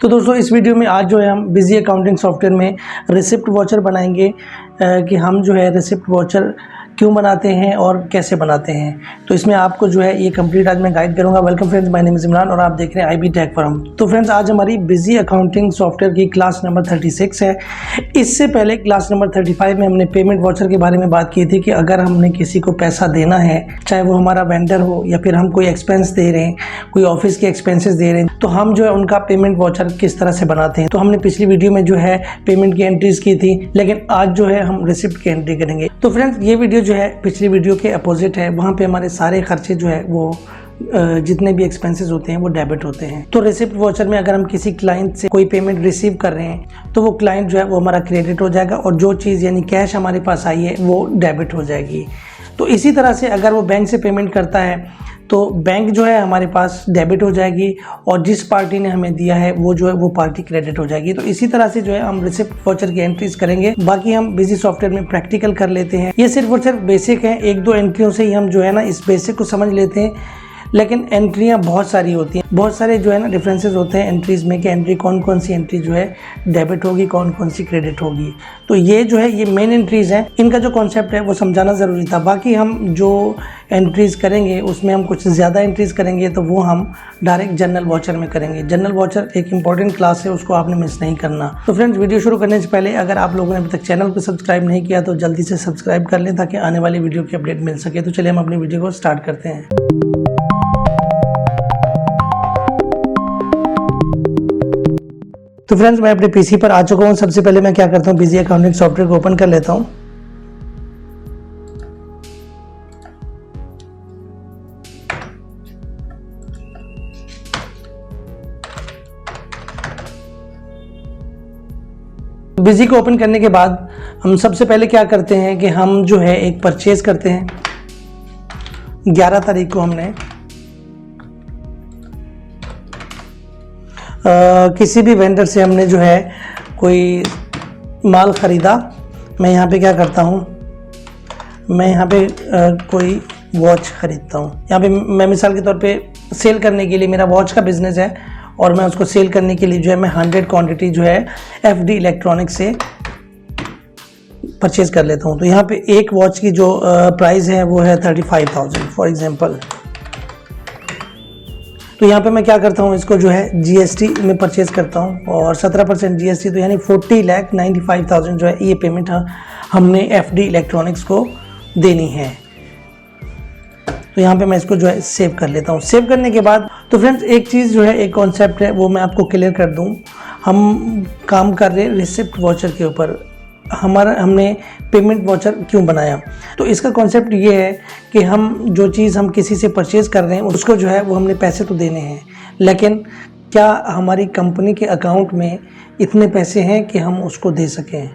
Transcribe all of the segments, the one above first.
तो दोस्तों इस वीडियो में आज जो है हम बिजी अकाउंटिंग सॉफ्टवेयर में रिसिप्ट वॉचर बनाएंगे कि हम जो है रिसिप्ट वॉचर क्यों बनाते हैं और कैसे बनाते हैं। तो इसमें आपको जो है ये कंप्लीट आज मैं गाइड करूंगा। Welcome friends, my name is Imran और आप देख रहे हैं आईबी टेक फॉरम। तो फ्रेंड्स आज हमारी बिजी अकाउंटिंग सॉफ्टवेयर की क्लास नंबर 36 है। इससे पहले क्लास नंबर 35 में हमने पेमेंट वॉचर के बारे में बात की थी कि अगर हमने किसी को पैसा देना है, चाहे वो हमारा वेंडर हो या फिर हम कोई एक्सपेंस दे रहे हैं, कोई ऑफिस के एक्सपेंसेस दे रहे हैं, तो हम जो है उनका पेमेंट वॉचर किस तरह से बनाते हैं। तो हमने पिछली वीडियो में जो है पेमेंट की एंट्रीज की थी, लेकिन आज जो है हम रिसिप्ट की एंट्री करेंगे। तो फ्रेंड्स ये वीडियो जो है पिछली वीडियो के अपोजिट है। वहाँ पे हमारे सारे खर्चे जो है वो जितने भी एक्सपेंसेस होते हैं वो डेबिट होते हैं। तो रिसिप्ट वॉचर में अगर हम किसी क्लाइंट से कोई पेमेंट रिसीव कर रहे हैं तो वो क्लाइंट जो है वो हमारा क्रेडिट हो जाएगा और जो चीज़ यानी कैश हमारे पास आई है वो डेबिट हो जाएगी। तो इसी तरह से अगर वो बैंक से पेमेंट करता है तो बैंक जो है हमारे पास डेबिट हो जाएगी और जिस पार्टी ने हमें दिया है वो जो है वो पार्टी क्रेडिट हो जाएगी। तो इसी तरह से जो है हम रिसिप्ट वॉचर की एंट्रीज करेंगे। बाकी हम बिजी सॉफ्टवेयर में प्रैक्टिकल कर लेते हैं। ये सिर्फ और सिर्फ बेसिक है, एक दो एंट्रियों से ही हम जो है ना इस बेसिक को समझ लेते हैं, लेकिन एंट्रियाँ बहुत सारी होती हैं। बहुत सारे जो है ना डिफरेंसेस होते हैं एंट्रीज़ में कि एंट्री कौन कौन सी एंट्री जो है डेबिट होगी, कौन कौन सी क्रेडिट होगी। तो ये जो है ये मेन एंट्रीज़ हैं, इनका जो कॉन्सेप्ट है वो समझाना ज़रूरी था। बाकी हम जो एंट्रीज़ करेंगे उसमें हम कुछ ज़्यादा एंट्रीज़ करेंगे तो वो हम डायरेक्ट जनरल वॉचर में करेंगे। जनरल वॉचर एक इंपॉर्टेंट क्लास है, उसको आपने मिस नहीं करना। तो फ्रेंड्स वीडियो शुरू करने से पहले अगर आप लोगों ने अभी तक चैनल को सब्सक्राइब नहीं किया तो जल्दी से सब्सक्राइब कर लें ताकि आने वाली वीडियो की अपडेट मिल सके। तो चलिए हम अपनी वीडियो को स्टार्ट करते हैं। तो फ्रेंड्स मैं अपने पीसी पर आ चुका हूँ। सबसे पहले मैं क्या करता हूँ, बिजी अकाउंटिंग सॉफ्टवेयर को ओपन कर लेता हूँ। बिजी को ओपन करने के बाद हम सबसे पहले क्या करते हैं कि हम जो है एक परचेज करते हैं। 11 तारीख को हमने किसी भी वेंडर से हमने जो है कोई माल ख़रीदा। मैं यहाँ पे क्या करता हूँ, मैं यहाँ पे कोई वॉच ख़रीदता हूँ। यहाँ पे मैं मिसाल के तौर पे सेल करने के लिए, मेरा वॉच का बिज़नेस है और मैं उसको सेल करने के लिए जो है मैं 100 क्वांटिटी जो है FD इलेक्ट्रॉनिक्स से परचेज़ कर लेता हूँ। तो यहाँ पे एक वॉच की जो प्राइस है वो है 35,000 फॉर एग्जांपल। तो यहाँ पे मैं क्या करता हूँ, इसको जो है GST में परचेज करता हूँ और 17% GST, तो यानी 40,95,000 जो है ये पेमेंट हमने FD इलेक्ट्रॉनिक्स को देनी है। तो यहाँ पे मैं इसको जो है सेव कर लेता हूँ। सेव करने के बाद तो फ्रेंड्स एक चीज़ जो है, एक कॉन्सेप्ट है वो मैं आपको क्लियर कर दूँ। हम काम कर रहे हैं रिसिप्ट वॉचर के ऊपर। हमने पेमेंट वॉचर क्यों बनाया, तो इसका कॉन्सेप्ट ये है कि हम जो चीज़ हम किसी से परचेज़ कर रहे हैं उसको जो है वो हमने पैसे तो देने हैं, लेकिन क्या हमारी कंपनी के अकाउंट में इतने पैसे हैं कि हम उसको दे सकें।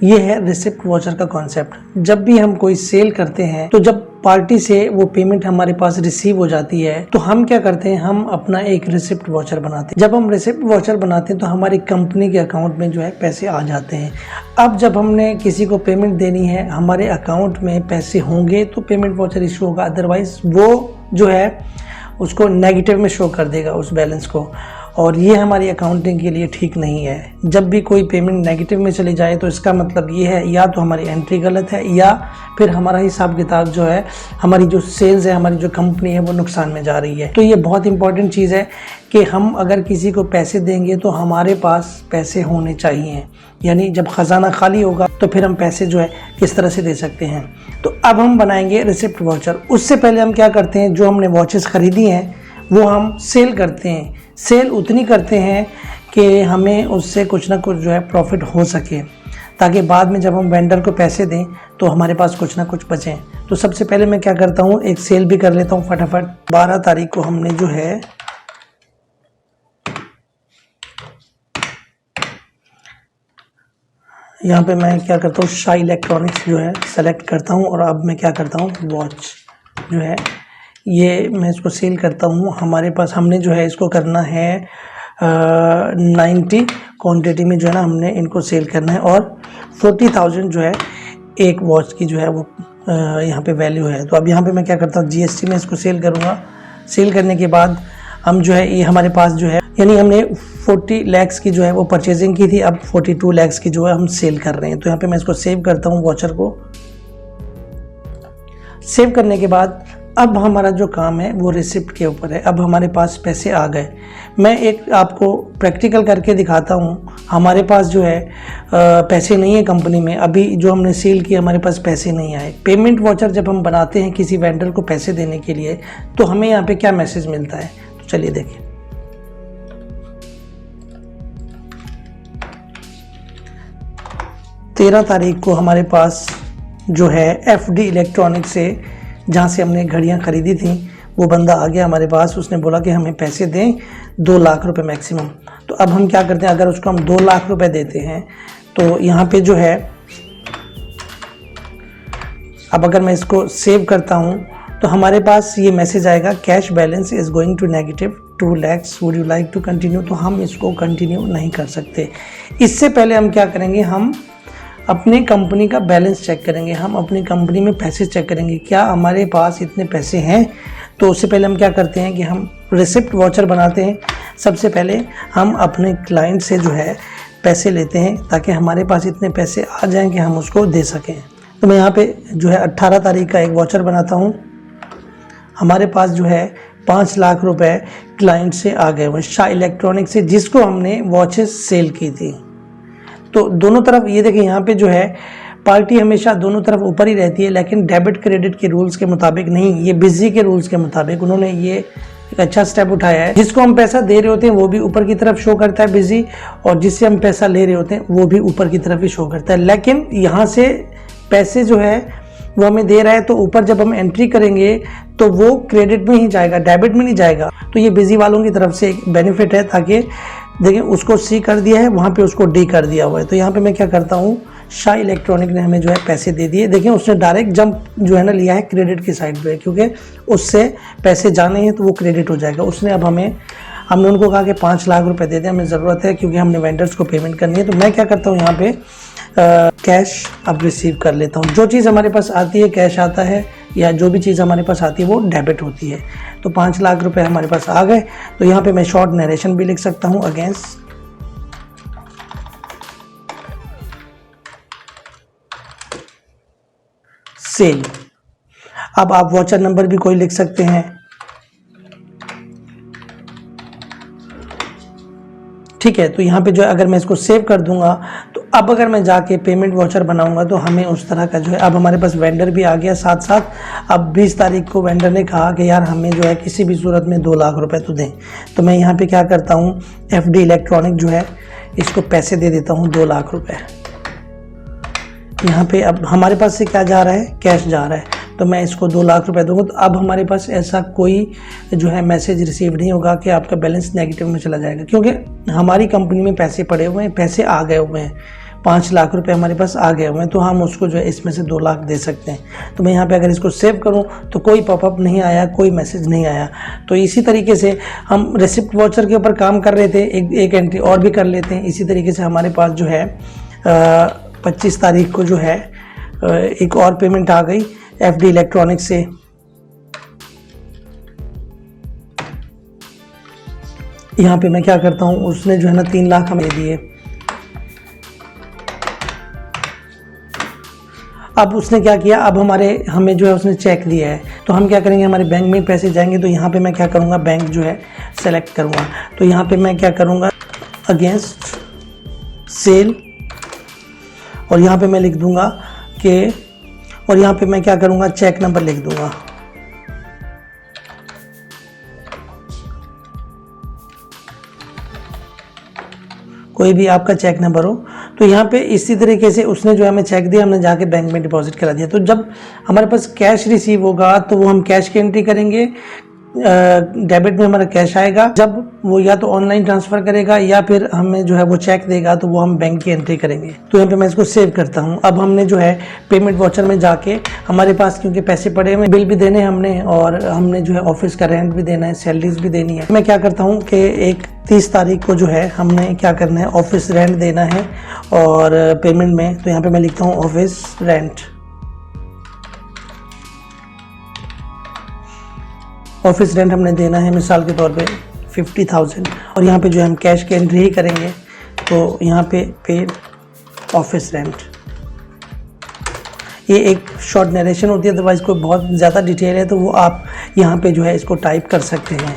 ये है रिसिप्ट वॉचर का कॉन्सेप्ट। जब भी हम कोई सेल करते हैं तो जब पार्टी से वो पेमेंट हमारे पास रिसीव हो जाती है तो हम क्या करते हैं, हम अपना एक रिसिप्ट वॉचर बनाते हैं। जब हम रिसिप्ट वॉचर बनाते हैं तो हमारी कंपनी के अकाउंट में जो है पैसे आ जाते हैं। अब जब हमने किसी को पेमेंट देनी है, हमारे अकाउंट में पैसे होंगे तो पेमेंट वॉचर इशू होगा, अदरवाइज वो जो है उसको नेगेटिव में शो कर देगा उस बैलेंस को, और ये हमारी अकाउंटिंग के लिए ठीक नहीं है। जब भी कोई पेमेंट नेगेटिव में चली जाए तो इसका मतलब ये है या तो हमारी एंट्री गलत है या फिर हमारा हिसाब किताब जो है, हमारी जो सेल्स है, हमारी जो कंपनी है वो नुकसान में जा रही है। तो ये बहुत इंपॉर्टेंट चीज़ है कि हम अगर किसी को पैसे देंगे तो हमारे पास पैसे होने चाहिए, यानी जब ख़जाना खाली होगा तो फिर हम पैसे जो है किस तरह से दे सकते हैं। तो अब हम बनाएंगे रिसिप्ट वॉचर। उससे पहले हम क्या करते हैं, जो हमने वॉचेस ख़रीदी हैं वो हम सेल करते हैं। सेल उतनी करते हैं कि हमें उससे कुछ ना कुछ जो है प्रॉफिट हो सके, ताकि बाद में जब हम वेंडर को पैसे दें तो हमारे पास कुछ ना कुछ बचें। तो सबसे पहले मैं क्या करता हूँ, एक सेल भी कर लेता हूँ फटाफट। 12 तारीख को हमने जो है यहाँ पे मैं क्या करता हूँ, शाई इलेक्ट्रॉनिक्स जो है सेलेक्ट करता हूँ और अब मैं क्या करता हूँ, वॉच जो है ये मैं इसको सेल करता हूँ। हमारे पास हमने जो है इसको करना है 90 क्वांटिटी में जो है ना हमने इनको सेल करना है और 40,000 जो है एक वॉच की जो है वो यहाँ पे वैल्यू है। तो अब यहाँ पे मैं क्या करता हूँ, GST में इसको सेल करूँगा। सेल करने के बाद हम जो है ये हमारे पास जो है यानी हमने 40 lakhs की जो है वो परचेजिंग की थी, अब 42 lakhs की जो है हम सेल कर रहे हैं। तो यहाँ पे मैं इसको सेव करता हूँ, वाचर को सेव करने के बाद अब हमारा जो काम है वो रिसिप्ट के ऊपर है। अब हमारे पास पैसे आ गए। मैं एक आपको प्रैक्टिकल करके दिखाता हूँ। हमारे पास जो है पैसे नहीं है कंपनी में, अभी जो हमने सेल किया हमारे पास पैसे नहीं आए। पेमेंट वाउचर जब हम बनाते हैं किसी वेंडर को पैसे देने के लिए तो हमें यहाँ पे क्या मैसेज मिलता है, तो चलिए देखें। तेरह तारीख को हमारे पास जो है FD इलेक्ट्रॉनिक से, जहाँ से हमने घड़ियाँ खरीदी थी, वो बंदा आ गया हमारे पास। उसने बोला कि हमें पैसे दें 2 लाख रुपए मैक्सिमम। तो अब हम क्या करते हैं, अगर उसको हम 2 लाख रुपए देते हैं तो यहाँ पे जो है, अब अगर मैं इसको सेव करता हूँ तो हमारे पास ये मैसेज आएगा, cash balance is going to negative 2 lakhs, would you like to continue. तो हम इसको कंटिन्यू नहीं कर सकते। इससे पहले हम क्या करेंगे, हम अपनी कंपनी का बैलेंस चेक करेंगे, हम अपनी कंपनी में पैसे चेक करेंगे, क्या हमारे पास इतने पैसे हैं। तो उससे पहले हम क्या करते हैं कि हम रिसिप्ट वाउचर बनाते हैं। सबसे पहले हम अपने क्लाइंट से जो है पैसे लेते हैं ताकि हमारे पास इतने पैसे आ जाएं कि हम उसको दे सकें। तो मैं यहाँ पे जो है 18 तारीख का एक वाउचर बनाता हूँ। हमारे पास जो है 5 लाख रुपए क्लाइंट से आ गए हुए शाह इलेक्ट्रॉनिक से, जिसको हमने वॉचेस सेल की थी। तो दोनों तरफ ये देखिए, यहाँ पे जो है पार्टी हमेशा दोनों तरफ ऊपर ही रहती है, लेकिन डेबिट क्रेडिट के रूल्स के मुताबिक नहीं, ये बिजी के रूल्स के मुताबिक उन्होंने ये एक अच्छा स्टेप उठाया है। जिसको हम पैसा दे रहे होते हैं वो भी ऊपर की तरफ शो करता है बिजी, और जिससे हम पैसा ले रहे होते हैं वो भी ऊपर की तरफ ही शो करता है। लेकिन यहाँ से पैसे जो है वो हमें दे रहा है, तो ऊपर जब हम एंट्री करेंगे तो वो क्रेडिट में ही जाएगा, डेबिट में नहीं जाएगा। तो ये बिजी वालों की तरफ से एक बेनिफिट है, ताकि देखिए उसको C कर दिया है, वहाँ पे उसको D कर दिया हुआ है। तो यहाँ पे मैं क्या करता हूँ, शाह इलेक्ट्रॉनिक ने हमें जो है पैसे दे दिए। देखिए उसने डायरेक्ट जंप जो है ना लिया है क्रेडिट की साइड पे, क्योंकि उससे पैसे जाने हैं तो वो क्रेडिट हो जाएगा। उसने अब हमने उनको कहा कि 5 लाख रुपए दे दें, हमें ज़रूरत है क्योंकि हमने वेंडर्स को पेमेंट करनी है। तो मैं क्या करता हूँ, यहाँ पे कैश अब रिसीव कर लेता हूँ। जो चीज़ हमारे पास आती है कैश आता है, या जो भी चीज़ हमारे पास आती है वो डेबिट होती है। तो 5 लाख रुपए हमारे पास आ गए। तो यहाँ पे मैं शॉर्ट नरेशन भी लिख सकता हूँ, अगेंस्ट सेल। अब आप वाउचर नंबर भी कोई लिख सकते हैं, ठीक है। तो यहाँ पे जो है अगर मैं इसको सेव कर दूंगा तो अब अगर मैं जाके पेमेंट वाउचर बनाऊंगा तो हमें उस तरह का जो है, अब हमारे पास वेंडर भी आ गया साथ साथ। अब 20 तारीख को वेंडर ने कहा कि यार हमें जो है किसी भी सूरत में 2 लाख रुपए तो दें। तो मैं यहाँ पे क्या करता हूँ, FD इलेक्ट्रॉनिक जो है इसको पैसे दे देता हूँ 2 लाख रुपए। यहाँ पे अब हमारे पास से क्या जा रहा है, कैश जा रहा है। तो मैं इसको 2 लाख रुपए दूंगा। तो अब हमारे पास ऐसा कोई जो है मैसेज रिसीव नहीं होगा कि आपका बैलेंस नेगेटिव में चला जाएगा, क्योंकि हमारी कंपनी में पैसे पड़े हुए हैं, पैसे आ गए हुए हैं, 5 लाख रुपए हमारे पास आ गए हुए हैं। तो हम उसको जो है इसमें से 2 लाख दे सकते हैं। तो मैं यहाँ पे अगर इसको सेव करूँ तो कोई पॉपअप नहीं आया, कोई मैसेज नहीं आया। तो इसी तरीके से हम रिसिप्ट वाउचर के ऊपर काम कर रहे थे, एक एंट्री और भी कर लेते हैं। इसी तरीके से हमारे पास जो है 25 तारीख को जो है एक और पेमेंट आ गई FD इलेक्ट्रॉनिक से। यहाँ पे मैं क्या करता हूँ, उसने जो है ना 3 लाख हमें दिए। अब उसने क्या किया, अब हमें जो है उसने चेक दिया है। तो हम क्या करेंगे, हमारे बैंक में पैसे जाएंगे। तो यहाँ पे मैं क्या करूँगा, बैंक जो है सेलेक्ट करूँगा। तो यहाँ पे मैं क्या करूँगा, अगेंस्ट सेल, और यहाँ पे मैं लिख दूंगा कि, और यहाँ पे मैं क्या करूँगा, चेक नंबर लिख दूंगा। कोई भी आपका चेक नंबर हो। तो यहाँ पे इसी तरीके से उसने जो हमें चेक दिया, हमने जाके बैंक में डिपॉजिट करा दिया। तो जब हमारे पास कैश रिसीव होगा तो वो हम कैश की एंट्री करेंगे, डेबिट में हमारा कैश आएगा। जब वो या तो ऑनलाइन ट्रांसफर करेगा या फिर हमें जो है वो चेक देगा तो वो हम बैंक की एंट्री करेंगे। तो यहाँ पे मैं इसको सेव करता हूँ। अब हमने जो है पेमेंट वाउचर में जाके, हमारे पास क्योंकि पैसे पड़े हुए, बिल भी देने हमने, और हमने जो है ऑफिस का रेंट भी देना है, सैलरीज भी देनी है। मैं क्या करता हूँ कि एक 30 तारीख को जो है हमने क्या करना है, ऑफिस रेंट देना है और पेमेंट में। तो यहाँ पे मैं लिखता हूँ ऑफिस रेंट। ऑफिस रेंट हमने देना है मिसाल के तौर पे 50,000 और यहाँ पे जो है हम कैश की एंट्री ही करेंगे। तो यहाँ पे पेड ऑफिस रेंट, ये एक शॉर्ट नरेशन होती है, अदरवाइज कोई बहुत ज़्यादा डिटेल है तो वो आप यहाँ पे जो है इसको टाइप कर सकते हैं।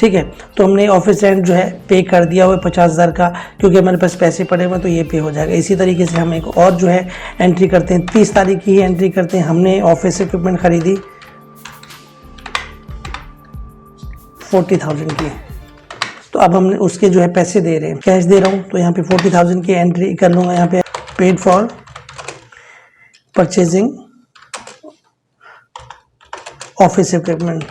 ठीक है, तो हमने ऑफिस रेंट जो है पे कर दिया हुआ है 50,000 का, क्योंकि हमारे पास पैसे पड़े हुए तो ये पे हो जाएगा। इसी तरीके से हम एक और जो है एंट्री करते हैं, 30 तारीख की ही एंट्री करते हैं। हमने ऑफिस इक्विपमेंट खरीदी 40,000 की, तो अब हमने उसके जो है पैसे दे रहे हैं, कैश दे रहा हूँ। तो यहाँ पे 40,000 की एंट्री कर लूँगा। यहाँ पे paid for purchasing office equipment,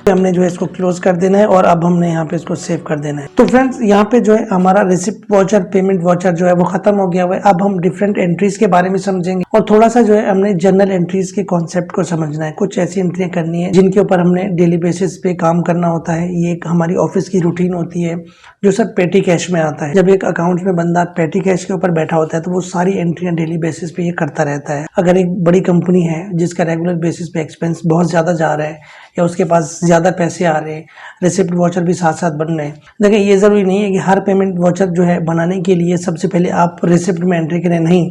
हमने जो है इसको क्लोज कर देना है और अब हमने यहाँ पे इसको सेव कर देना है। तो फ्रेंड्स यहाँ पे जो है हमारा रिसिप्ट वाउचर, पेमेंट वाउचर जो है वो खत्म हो गया हुआ है। अब हम डिफरेंट एंट्रीज के बारे में समझेंगे और थोड़ा सा जो है हमने जर्नल एंट्रीज के कॉन्सेप्ट को समझना है। कुछ ऐसी एंट्रियां करनी है जिनके ऊपर हमने डेली बेसिस पे काम करना होता है। ये एक हमारी ऑफिस की रूटीन होती है जो सब पेटी कैश में आता है। जब एक अकाउंट में बंदा पेटी कैश के ऊपर बैठा होता है तो वो सारी एंट्रियां डेली बेसिस पे ये करता रहता है। अगर एक बड़ी कंपनी है जिसका रेगुलर बेसिस पे एक्सपेंस बहुत ज्यादा जा रहा है या उसके पास ज्यादा पैसे आ रहे हैं, रिसिप्ट वाउचर भी साथ साथ बन रहे हैं। देखिए ये जरूरी नहीं है कि हर पेमेंट वाउचर जो है बनाने के लिए सबसे पहले आप रिसिप्ट में एंट्री करें, नहीं।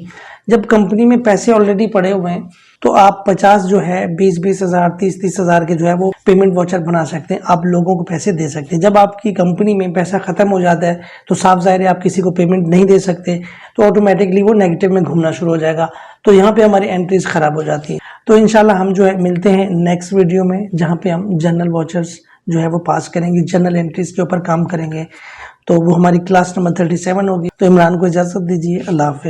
जब कंपनी में पैसे ऑलरेडी पड़े हुए हैं तो आप 50 जो है 20-20 हज़ार 30-30 हज़ार के जो है वो पेमेंट वाउचर बना सकते हैं, आप लोगों को पैसे दे सकते हैं। जब आपकी कंपनी में पैसा खत्म हो जाता है तो साफ जाहिर है आप किसी को पेमेंट नहीं दे सकते, तो ऑटोमेटिकली वो नेगेटिव में घूमना शुरू हो जाएगा। तो यहाँ पे हमारी एंट्रीज खराब हो जाती है। तो इंशाल्लाह हम जो है मिलते हैं नेक्स्ट वीडियो में, जहाँ पे हम जनरल वाउचर्स जो है वो पास करेंगे, जनरल एंट्रीज के ऊपर काम करेंगे। तो वो हमारी क्लास नंबर 37 होगी। तो इमरान को इजाज़त दीजिए, अल्लाह हाफिज़।